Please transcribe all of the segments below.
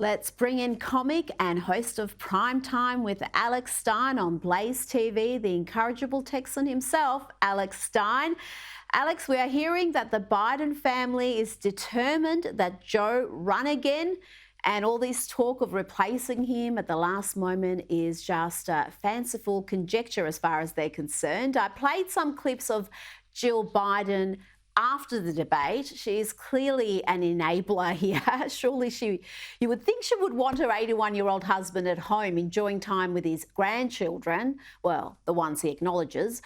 Let's bring in comic and host of Prime Time with Alex Stein on Blaze TV, the incorrigible Texan himself, Alex Stein. Alex, we are hearing that the Biden family is determined that Joe run again, and all this talk of replacing him at the last moment is just fanciful conjecture as far as they're concerned. I played some clips of Jill Biden after the debate. She's clearly an enabler here. Surely you would think she would want her 81-year-old husband at home enjoying time with his grandchildren, well, the ones he acknowledges.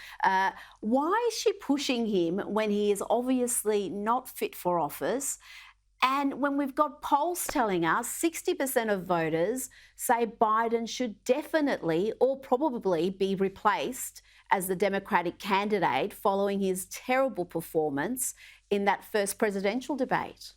Why is she pushing him when he is obviously not fit for office? And when we've got polls telling us 60% of voters say Biden should definitely or probably be replaced as the Democratic candidate following his terrible performance in that first presidential debate.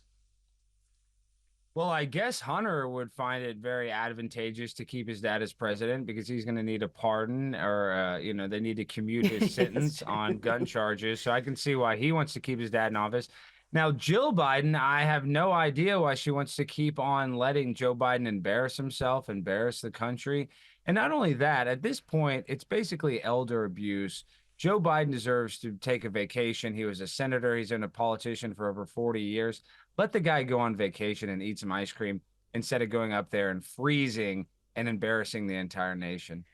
Well, I guess Hunter would find it very advantageous to keep his dad as president because he's going to need a pardon or, they need to commute his sentence on gun charges. So I can see why he wants to keep his dad in office. Now, Jill Biden, I have no idea why she wants to keep on letting Joe Biden embarrass himself, embarrass the country. And not only that, at this point, it's basically elder abuse. Joe Biden deserves to take a vacation. He was a senator. He's been a politician for over 40 years. Let the guy go on vacation and eat some ice cream instead of going up there and freezing and embarrassing the entire nation.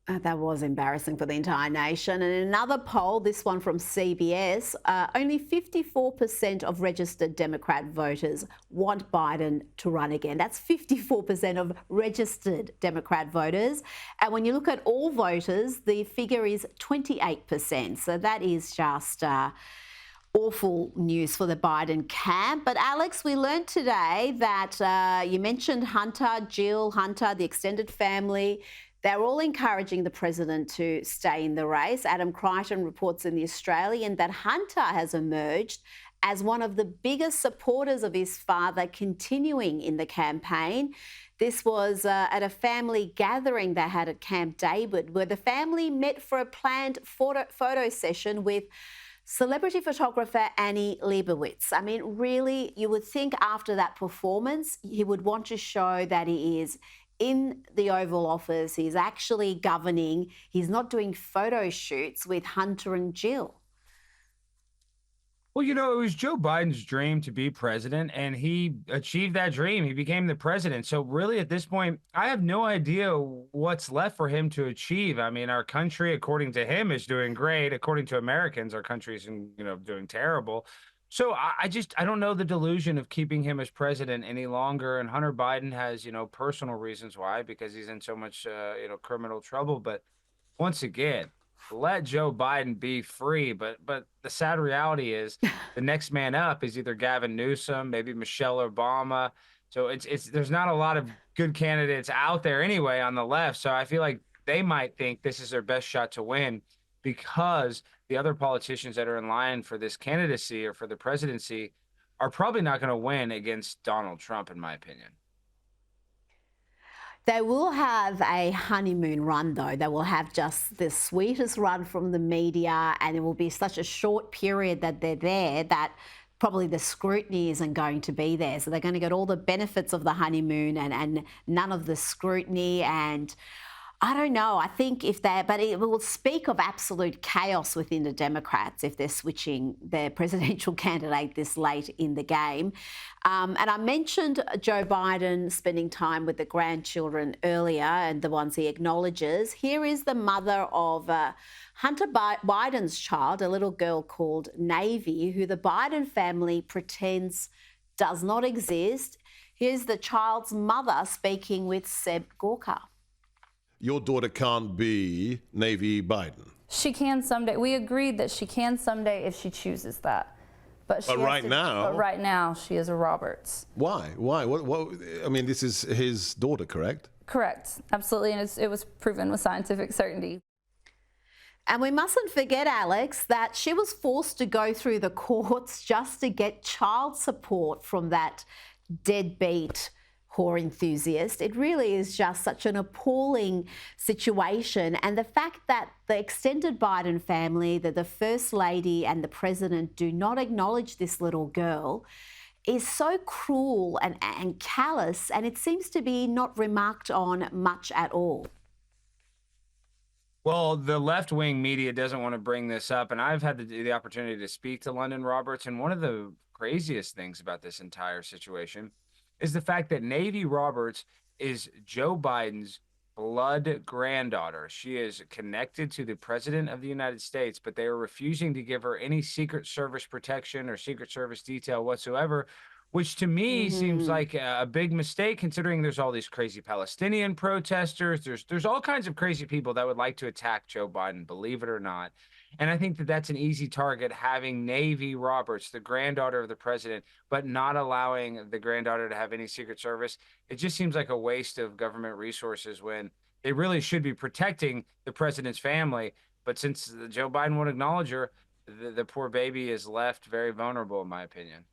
That was embarrassing for the entire nation. And in another poll, this one from CBS, only 54% of registered Democrat voters want Biden to run again. That's 54% of registered Democrat voters. And when you look at all voters, the figure is 28%. So that is just awful news for the Biden camp. But Alex, we learned today that you mentioned Hunter, Jill, Hunter, the extended family. They're all encouraging the president to stay in the race. Adam Crichton reports in The Australian that Hunter has emerged as one of the biggest supporters of his father continuing in the campaign. This was at a family gathering they had at Camp David, where the family met for a planned photo session with celebrity photographer Annie Leibovitz. I mean, really, you would think after that performance, he would want to show that he is in the Oval Office, he's actually governing, he's not doing photo shoots with Hunter and Jill. Well, it was Joe Biden's dream to be president, and he achieved that dream. He became the president. So really, at this point, I have no idea what's left for him to achieve. I mean, our country, according to him, is doing great. According to Americans, our country's doing terrible. So I don't know the delusion of keeping him as president any longer. And Hunter Biden has, personal reasons why, because he's in so much, criminal trouble. But once again, let Joe Biden be free. But the sad reality is the next man up is either Gavin Newsom, maybe Michelle Obama. So there's not a lot of good candidates out there anyway on the left. So I feel like they might think this is their best shot to win, because the other politicians that are in line for this candidacy or for the presidency are probably not going to win against Donald Trump, in my opinion. They will have a honeymoon run, though. They will have just the sweetest run from the media, and it will be such a short period that they're there that probably the scrutiny isn't going to be there. So they're going to get all the benefits of the honeymoon and none of the scrutiny. And I don't know. I think but it will speak of absolute chaos within the Democrats if they're switching their presidential candidate this late in the game. And I mentioned Joe Biden spending time with the grandchildren earlier and the ones he acknowledges. Here is the mother of Hunter Biden's child, a little girl called Navy, who the Biden family pretends does not exist. Here's the child's mother speaking with Seb Gorka. Your daughter can't be Navy Biden. She can someday. We agreed that she can someday if she chooses that. But right now, she is a Roberts. Why? What? I mean, this is his daughter, correct? Correct. Absolutely. And it was proven with scientific certainty. And we mustn't forget, Alex, that she was forced to go through the courts just to get child support from that deadbeat whore enthusiast. It really is just such an appalling situation. And the fact that the extended Biden family, that the First Lady and the President do not acknowledge this little girl, is so cruel and callous, and it seems to be not remarked on much at all. Well, the left-wing media doesn't want to bring this up, and I've had the opportunity to speak to London Roberts, and one of the craziest things about this entire situation is the fact that Navy Roberts is Joe Biden's blood granddaughter. She is connected to the President of the United States, but they are refusing to give her any Secret Service protection or Secret Service detail whatsoever, which to me seems like a big mistake, considering there's all these crazy Palestinian protesters. There's all kinds of crazy people that would like to attack Joe Biden, believe it or not. And I think that that's an easy target, having Navy Roberts, the granddaughter of the president, but not allowing the granddaughter to have any Secret Service. It just seems like a waste of government resources when they really should be protecting the president's family. But since Joe Biden won't acknowledge her, the poor baby is left very vulnerable, in my opinion.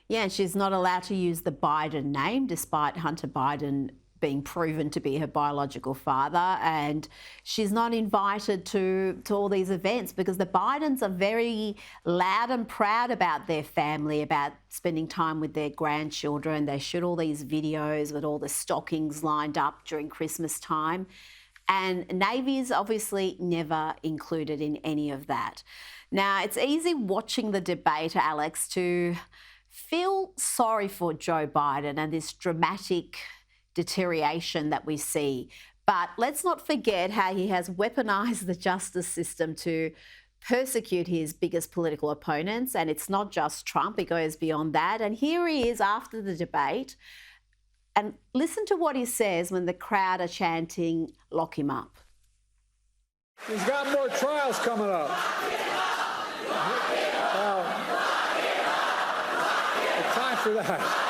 Yeah, and she's not allowed to use the Biden name, despite Hunter Biden being proven to be her biological father. And she's not invited to all these events because the Bidens are very loud and proud about their family, about spending time with their grandchildren. They shoot all these videos with all the stockings lined up during Christmas time. And Navy is obviously never included in any of that. Now, it's easy watching the debate, Alex, to feel sorry for Joe Biden and this dramatic deterioration that we see. But let's not forget how he has weaponized the justice system to persecute his biggest political opponents. And it's not just Trump, it goes beyond that. And here he is after the debate. And listen to what he says when the crowd are chanting, "Lock him up." He's got more trials coming up. Time for that.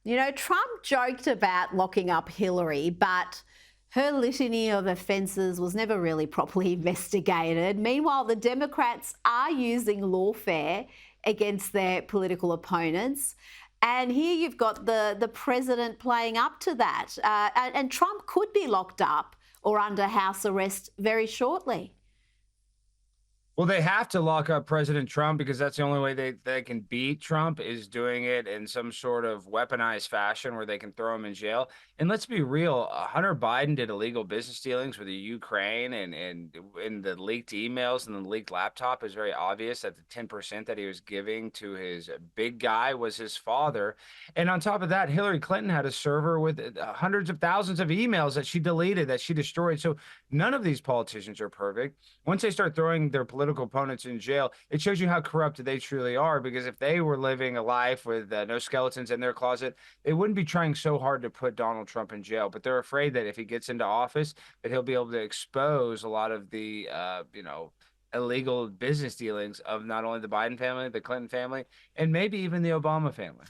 You know, Trump joked about locking up Hillary, but her litany of offences was never really properly investigated. Meanwhile, the Democrats are using lawfare against their political opponents. And here you've got the president playing up to that. And Trump could be locked up or under house arrest very shortly. Well, they have to lock up President Trump because that's the only way they can beat Trump, is doing it in some sort of weaponized fashion where they can throw him in jail. And let's be real, Hunter Biden did illegal business dealings with the Ukraine, and in the leaked emails and the leaked laptop is very obvious that the 10% that he was giving to his big guy was his father. And on top of that, Hillary Clinton had a server with hundreds of thousands of emails that she deleted, that she destroyed. So none of these politicians are perfect. Once they start throwing their political opponents in jail, it shows you how corrupt they truly are, because if they were living a life with no skeletons in their closet, they wouldn't be trying so hard to put Donald Trump in jail. But they're afraid that if he gets into office, that he'll be able to expose a lot of the illegal business dealings of not only the Biden family, the Clinton family, and maybe even the Obama family.